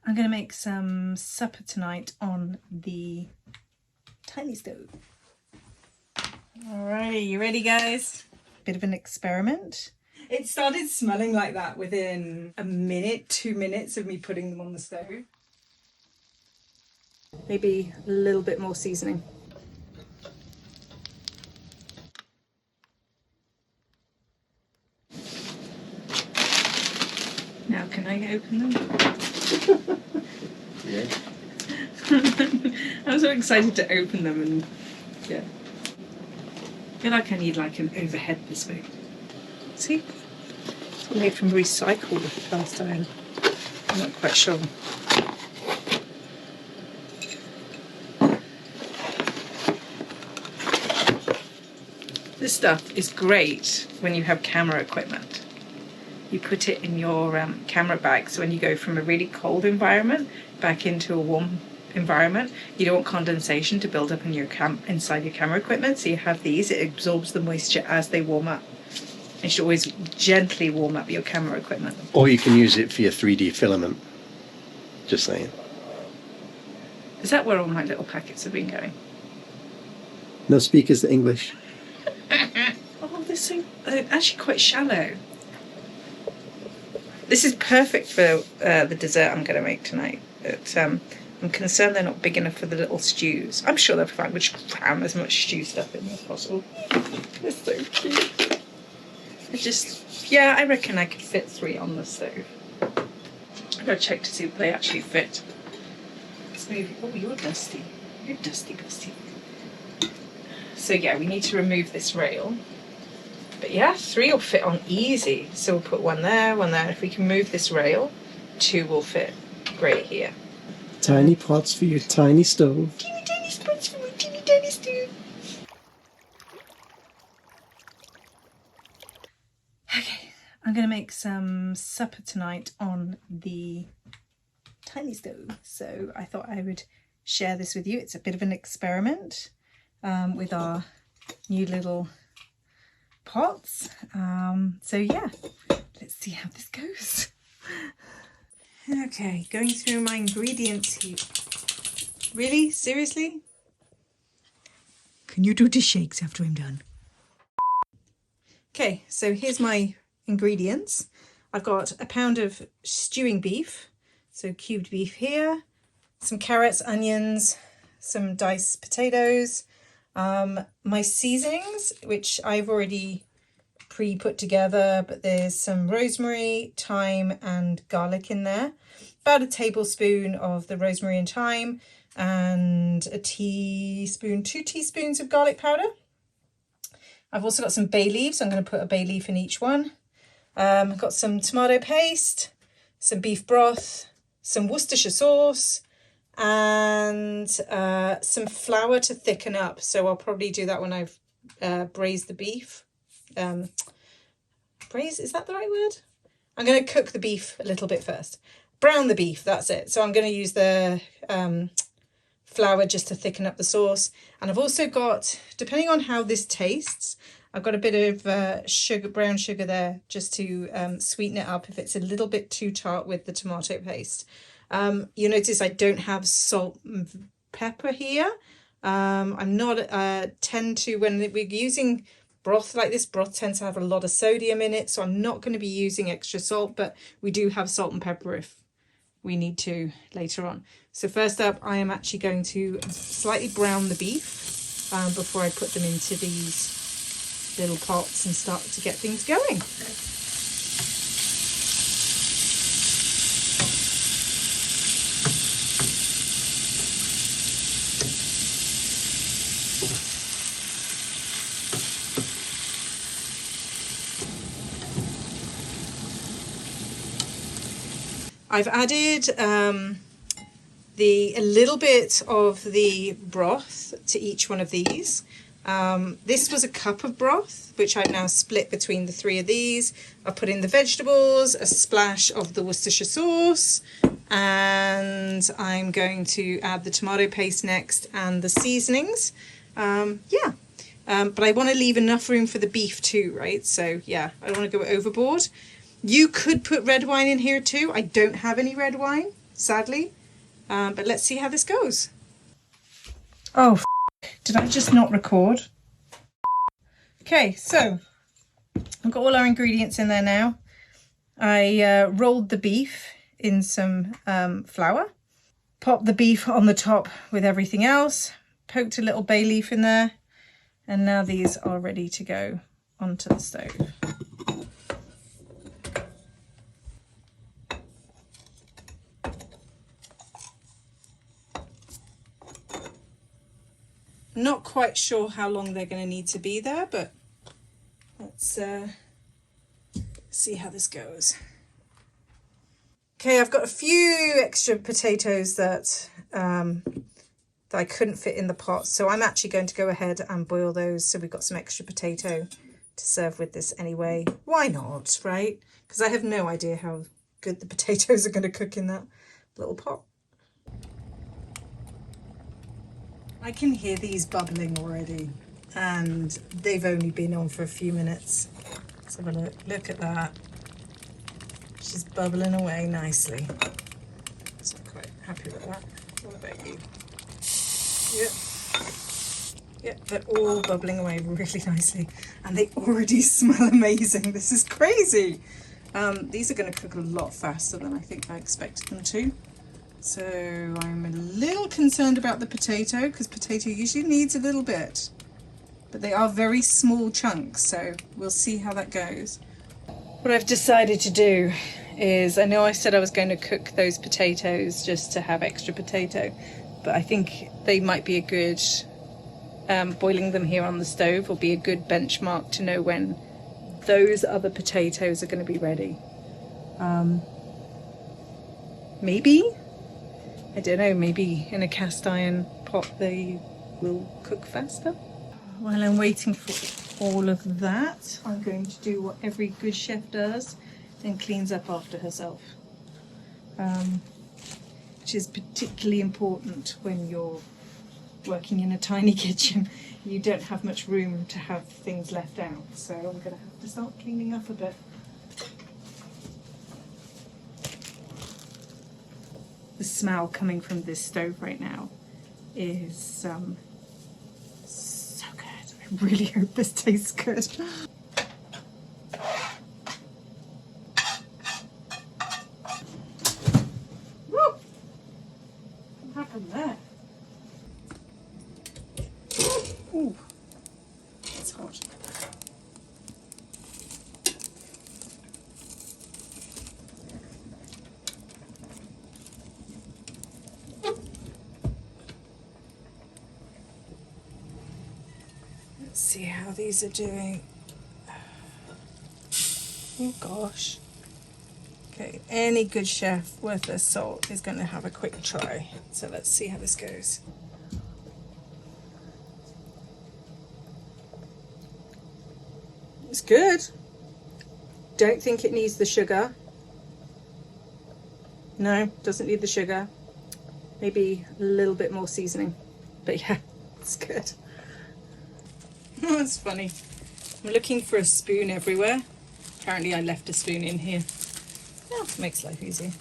I'm going to make some supper tonight on the tiny stove. Alrighty, you ready guys? Bit of an experiment. It started smelling like that within a minute, 2 minutes of me putting them on the stove. Maybe a little bit more seasoning. Now can I open them? Yeah. I'm so excited to open them and yeah. I feel like I need like an overhead this big. See? It's made from recycled cast iron. I'm not quite sure. This stuff is great when you have camera equipment. You put it in your camera bag, so when you go from a really cold environment back into a warm environment, you don't want condensation to build up in your inside your camera equipment, so you have these. It absorbs the moisture as they warm up. You should always gently warm up your camera equipment. Or you can use it for your 3D filament. Just saying. Is that where all my little packets have been going? No speakers to English. Oh, this thing actually quite shallow. This is perfect for the dessert I'm going to make tonight. But I'm concerned they're not big enough for the little stews. I'm sure they're fine. We should cram as much stew stuff in as possible. They're so cute. I reckon I could fit 3 on the stove. I've got to check to see if they actually fit. Let's move. Oh, you're dusty. You're dusty. So yeah, we need to remove this rail. But yeah, 3 will fit on easy. So we'll put 1 there, 1 there. If we can move this rail, 2 will fit great here. Tiny pots for your tiny stove. Teeny tiny spoons for my teeny tiny stove. Okay, I'm going to make some supper tonight on the tiny stove. So I thought I would share this with you. It's a bit of an experiment with our new little pots. So yeah, let's see how this goes. Okay, going through my ingredients here. Really? Seriously? Can you do the shakes after I'm done? Okay, so here's my ingredients. I've got a pound of stewing beef, so cubed beef here, some carrots, onions, some diced potatoes, my seasonings, which I've already pre-put together, but there's some rosemary, thyme and garlic in there, about a tablespoon of the rosemary and thyme, and 2 teaspoons of garlic powder. I've also got some bay leaves. I'm going to put a bay leaf in each one. I've got some tomato paste, some beef broth, some Worcestershire sauce, and some flour to thicken up. So I'll probably do that when I've braised the beef. Braise, is that the right word? I'm going to cook the beef a little bit first. Brown the beef, that's it. So I'm going to use the flour just to thicken up the sauce. And I've also got, depending on how this tastes, I've got a bit of sugar, brown sugar there, just to sweeten it up if it's a little bit too tart with the tomato paste. You notice I don't have salt and pepper here. I'm not tend to, when we're using broth like this, broth tends to have a lot of sodium in it, so I'm not going to be using extra salt, but we do have salt and pepper if we need to later on. So first up, I am actually going to slightly brown the beef before I put them into these little pots and start to get things going. I've added a little bit of the broth to each one of these. This was a cup of broth, which I've now split between the 3 of these. I've put in the vegetables, a splash of the Worcestershire sauce, and I'm going to add the tomato paste next and the seasonings. But I want to leave enough room for the beef too, right? So yeah, I don't want to go overboard. You could put red wine in here too. I don't have any red wine, sadly. But let's see how this goes. Oh, did I just not record? Okay, so I've got all our ingredients in there now. I rolled the beef in some flour, popped the beef on the top with everything else, poked a little bay leaf in there, and now these are ready to go onto the stove. Not quite sure how long they're going to need to be there, but let's see how this goes. Okay, I've got a few extra potatoes that I couldn't fit in the pot, so I'm actually going to go ahead and boil those, so we've got some extra potato to serve with this anyway. Why not, right? Because I have no idea how good the potatoes are going to cook in that little pot. I can hear these bubbling already, and they've only been on for a few minutes. Let's have a look. Look at that. She's bubbling away nicely. So I'm quite happy with that. What about you? Yep. Yep, they're all bubbling away really nicely, and they already smell amazing. This is crazy. These are going to cook a lot faster than I think I expected them to. So I'm a little concerned about the potato, because potato usually needs a little bit, but they are very small chunks, so we'll see how that goes. What I've decided to do is, I know I said I was going to cook those potatoes just to have extra potato, but I think they might be a good, boiling them here on the stove will be a good benchmark to know when those other potatoes are going to be ready. Maybe? I don't know, maybe in a cast iron pot they will cook faster. While I'm waiting for all of that, I'm going to do what every good chef does and cleans up after herself. Which is particularly important when you're working in a tiny kitchen. You don't have much room to have things left out, so I'm going to have to start cleaning up a bit. The smell coming from this stove right now is so good. I really hope this tastes good. Woo! What happened there? Ooh, it's hot. See how these are doing. Oh gosh. Okay, any good chef worth their salt is going to have a quick try. So let's see how this goes. It's good. Don't think it needs the sugar. No, doesn't need the sugar. Maybe a little bit more seasoning. But yeah, it's good. Oh, that's funny. I'm looking for a spoon everywhere. Apparently I left a spoon in here. Yeah, makes life easy.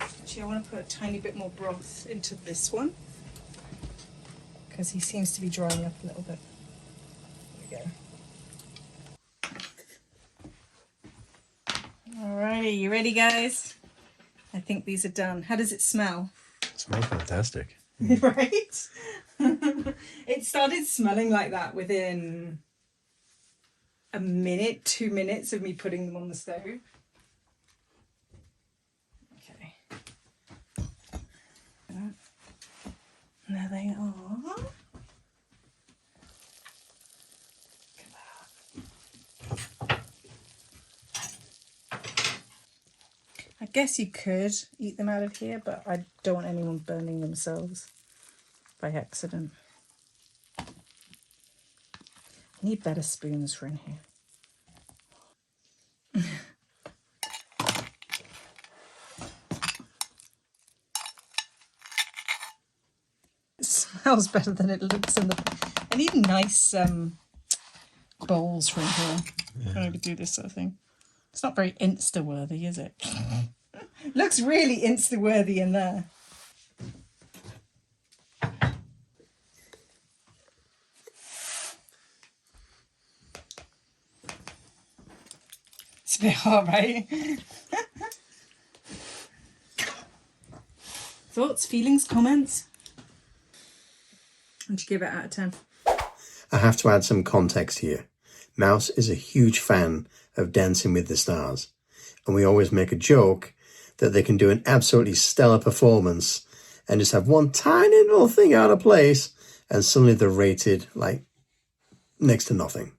Actually, I want to put a tiny bit more broth into this one, because he seems to be drying up a little bit. There we go. Alrighty, you ready, guys? I think these are done. How does it smell? It smells fantastic. Right? It started smelling like that within a minute, 2 minutes of me putting them on the stove. Okay. There they are. I guess you could eat them out of here, but I don't want anyone burning themselves by accident. I need better spoons for in here. smells better than it looks in the... I need nice bowls from here. Yeah. I could do this sort of thing. It's not very Insta-worthy, is it? Looks really Insta-worthy in there. It's a bit hot, right? Thoughts, feelings, comments? Would you give it out of 10? I have to add some context here. Mouse is a huge fan of Dancing with the Stars, and we always make a joke that they can do an absolutely stellar performance and just have one tiny little thing out of place, and suddenly they're rated like next to nothing.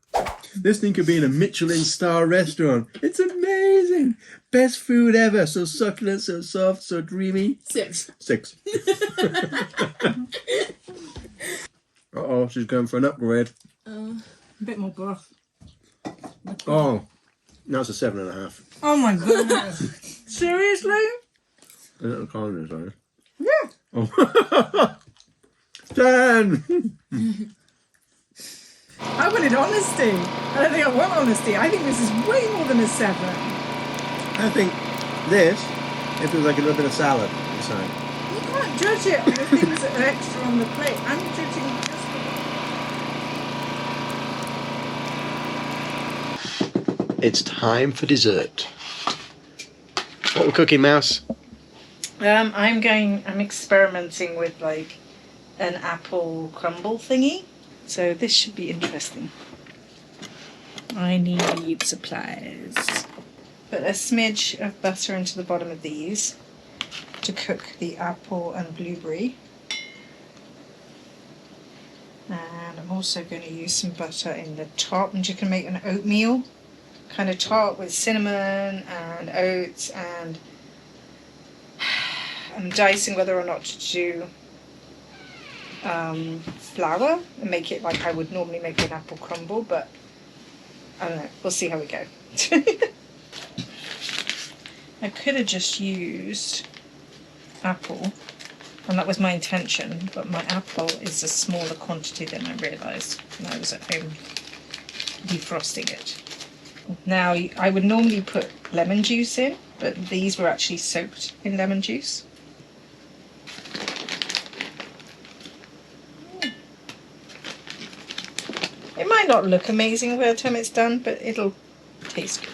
This thing could be in a Michelin star restaurant. It's amazing. Best food ever. So succulent, so soft, so dreamy. 6. 6. Uh-oh, she's going for an upgrade. A bit more broth. Oh, now it's a 7.5. Oh my goodness. Seriously? A little corner, sorry. Yeah. Oh. 10! I wanted honesty. I don't think I want honesty. I think this is way more than a 7. I think this, if it was like a little bit of salad inside. You can't judge it on the things that are extra on the plate. I'm judging just It's time for dessert. What we're cooking, Mouse? I'm experimenting with like an apple crumble thingy. So this should be interesting. I need supplies. Put a smidge of butter into the bottom of these to cook the apple and blueberry. And I'm also going to use some butter in the top, and you can make an oatmeal kind of top with cinnamon and oats, and I'm dicing whether or not to do flour and make it like I would normally make an apple crumble, but I don't know, we'll see how we go. I could have just used apple, and that was my intention, but my apple is a smaller quantity than I realised when I was at home defrosting it. Now, I would normally put lemon juice in, but these were actually soaked in lemon juice. It might not look amazing by the time it's done, but it'll taste good.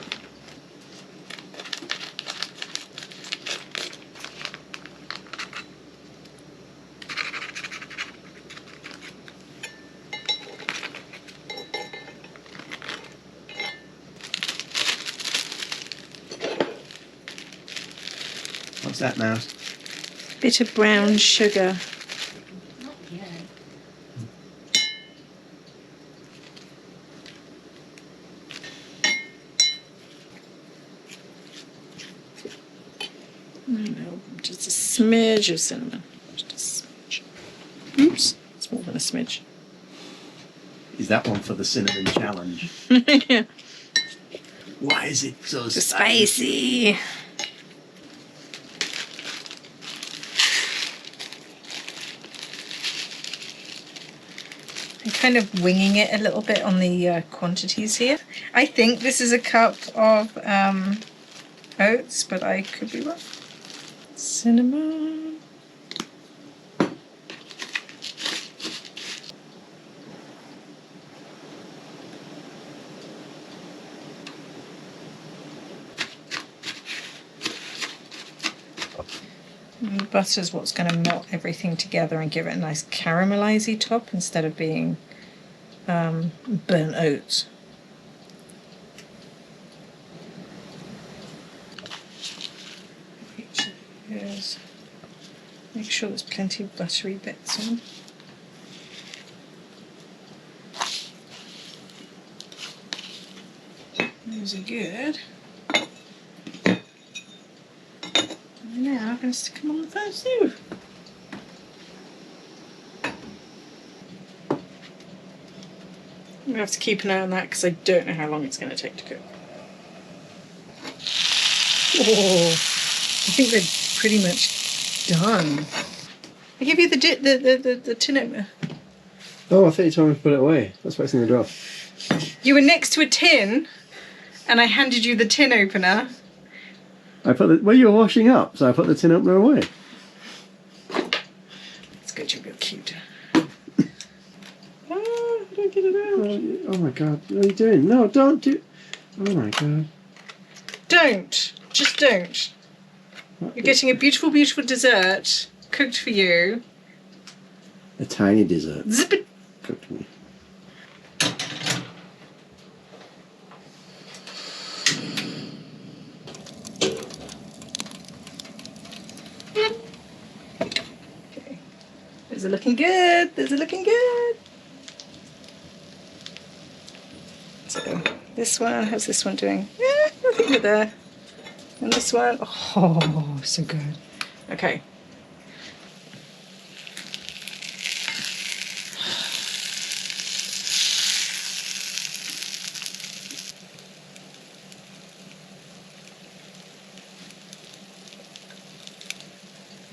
What's that, Mouse? Bit of brown sugar. Not yet. No, just a smidge of cinnamon. Just a smidge. Oops, it's more than a smidge. Is that one for the cinnamon challenge? Yeah. Why is it so Spicy. I'm kind of winging it a little bit on the quantities here. I think this is a cup of oats, but I could be wrong. Cinnamon. And butter's what's going to melt everything together and give it a nice caramelized top instead of being burnt oats. Make sure there's plenty of buttery bits on. Those are good. Now I'm going to stick them on the first stove. I'm going to have to keep an eye on that because I don't know how long it's going to take to cook. Oh, I think they're pretty much done. I give you the tin opener. Oh, I thought you told me to put it away. That's why it's in the drawer. You were next to a tin, and I handed you the tin opener. Well, you were washing up, so I put the tin opener away. It's good, you're real cute. Oh, don't get it out. Oh my god, what are you doing? No, don't do... Oh my god. Don't. Just don't. You're getting a beautiful, beautiful dessert cooked for you. A tiny dessert. Zip it. Cooked for me. Okay. Those are looking good. Those are looking good. So this one, how's this one doing? Yeah, nothing good there. And this one, oh, so good. Okay.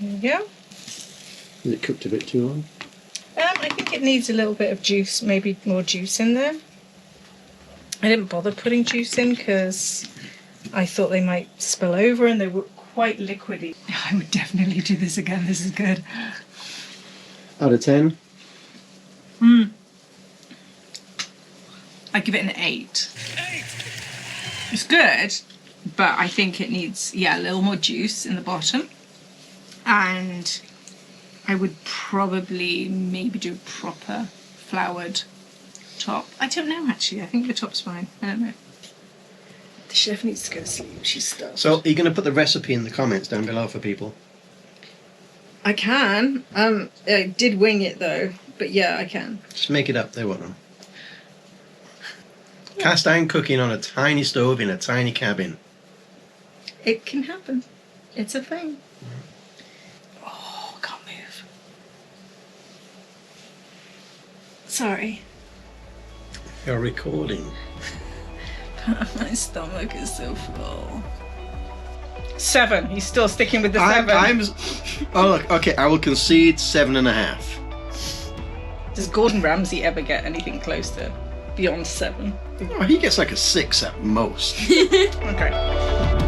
There we go. Is it cooked a bit too long? I think it needs a little bit of juice, maybe more juice in there. I didn't bother putting juice in because I thought they might spill over and they were quite liquidy. I would definitely do this again. This is good. Out of 10? I give it an 8. It's good, but I think it needs, a little more juice in the bottom. And I would probably maybe do a proper floured top. I don't know, actually. I think the top's fine. I don't know. The chef needs to go to sleep. She's stuffed. So, are you going to put the recipe in the comments down below for people? I can. I did wing it though, but yeah, I can. Just make it up, they won't know. Cast iron cooking on a tiny stove in a tiny cabin. It can happen. It's a thing. Oh, I can't move. Sorry. You're recording. My stomach is so full. 7. He's still sticking with the 7. Oh, look, okay, I will concede 7.5. Does Gordon Ramsay ever get anything close to beyond 7? Oh, he gets like a 6 at most. Okay.